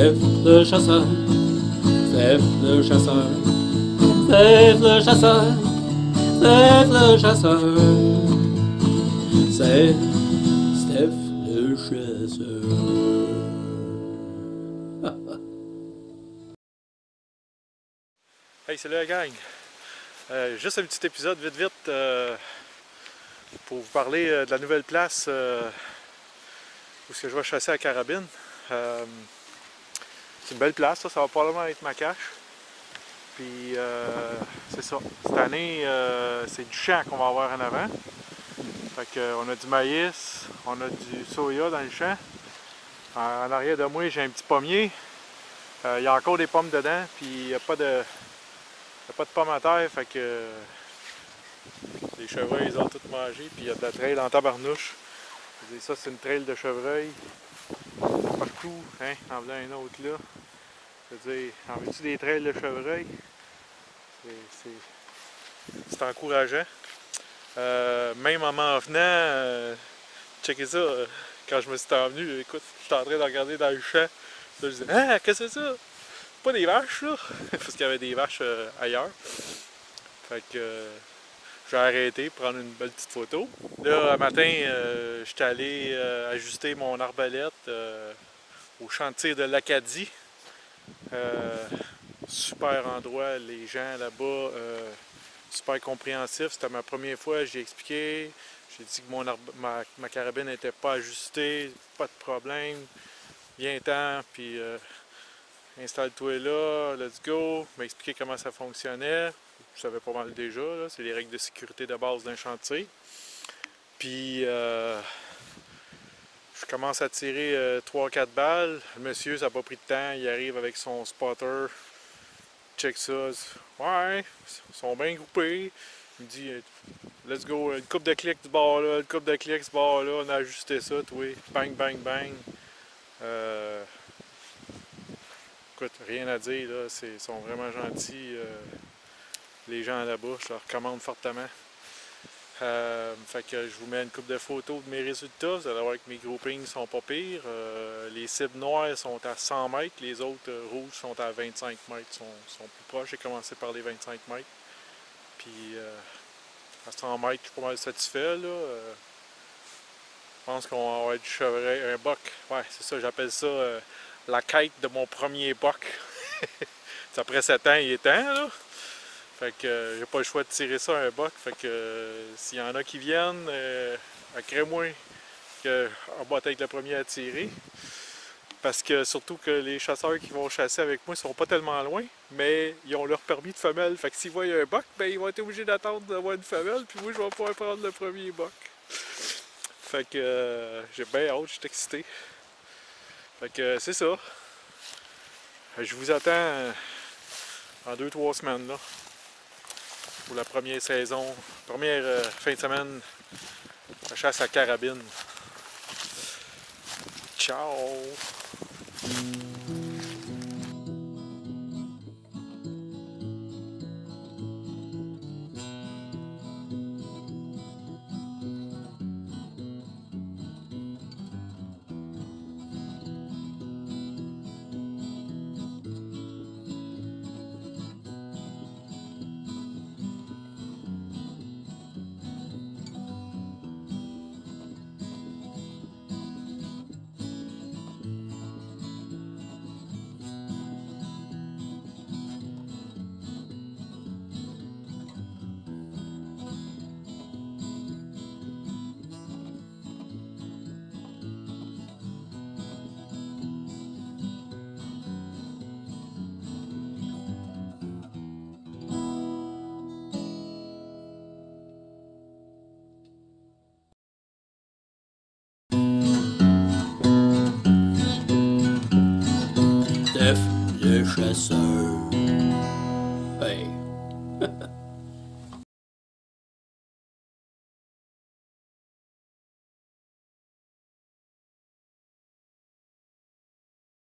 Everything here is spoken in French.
Steph le chasseur, Steph le chasseur, Steph le chasseur, Steph le chasseur, c'est Steph le chasseur. Hey, salut la gang! Juste un petit épisode vite pour vous parler de la nouvelle place où je vais chasser à carabine. C'est une belle place, ça va probablement être ma cache. Puis c'est ça. Cette année, c'est du champ qu'on va avoir en avant. Fait que, on a du maïs, on a du soya dans le champ. En arrière de moi, j'ai un petit pommier. Il y a encore des pommes dedans, puis il n'y a pas de pommes à terre, fait que les chevreuils ils ont tout mangé, puis il y a de la trail en tabarnouche. Ça, c'est une trail de chevreuil partout, hein, en voulant un autre là. En veux-tu des trails de chevreuil? C'est encourageant. Même en m'en venant, checkez ça, quand je me suis envenu, écoute, j'étais en train de regarder dans le champ, là, je disais, ah, qu'est-ce que c'est ça? Pas des vaches là, parce qu'il y avait des vaches ailleurs. Fait que j'ai arrêté pour prendre une belle petite photo. Là, un matin, j'étais allé ajuster mon arbalète au champ de tir de l'Acadie. Super endroit, les gens là-bas, super compréhensifs. C'était ma première fois, j'ai expliqué. J'ai dit que ma carabine n'était pas ajustée, pas de problème. Viens-t'en, puis installe-toi là, let's go. Il m'a expliqué comment ça fonctionnait. Je savais pas mal déjà, c'est les règles de sécurité de base d'un chantier. Puis je commence à tirer 3-4 balles. Le monsieur, ça n'a pas pris de temps, il arrive avec son spotter. Check ça. Ouais, ils sont bien groupés. Il me dit let's go, une coupe de clics du bord là, une coupe de clics du bord là, on a ajusté ça, toi. Bang, bang, bang. Écoute, rien à dire, là, ils sont vraiment gentils. Les gens là-bas, je leur recommande fortement. Fait que je vous mets une coupe de photos de mes résultats. Vous allez voir que mes groupings sont pas pires. Les cibles noires sont à 100 mètres, les autres rouges sont à 25 mètres, sont plus proches. J'ai commencé par les 25 mètres. Puis à 100 mètres, je suis pas mal satisfait. Là. Je pense qu'on va avoir du chevreuil, un buck. Ouais, c'est ça, j'appelle ça la quête de mon premier buck. Après 7 ans, il est temps, là. Fait que j'ai pas le choix de tirer ça à un buck. Fait que s'il y en a qui viennent, crée-moi qu'on va être le premier à tirer. Parce que surtout que les chasseurs qui vont chasser avec moi sont pas tellement loin, mais ils ont leur permis de femelle. Fait que s'ils voient un buck, ben ils vont être obligés d'attendre d'avoir une femelle, puis moi je vais pouvoir prendre le premier buck. Fait que j'ai bien hâte, je suis excité. Fait que c'est ça. Je vous attends en 2-3 semaines là. Pour la première saison, première fin de semaine, la chasse à carabine. Ciao! Steph le chasseur.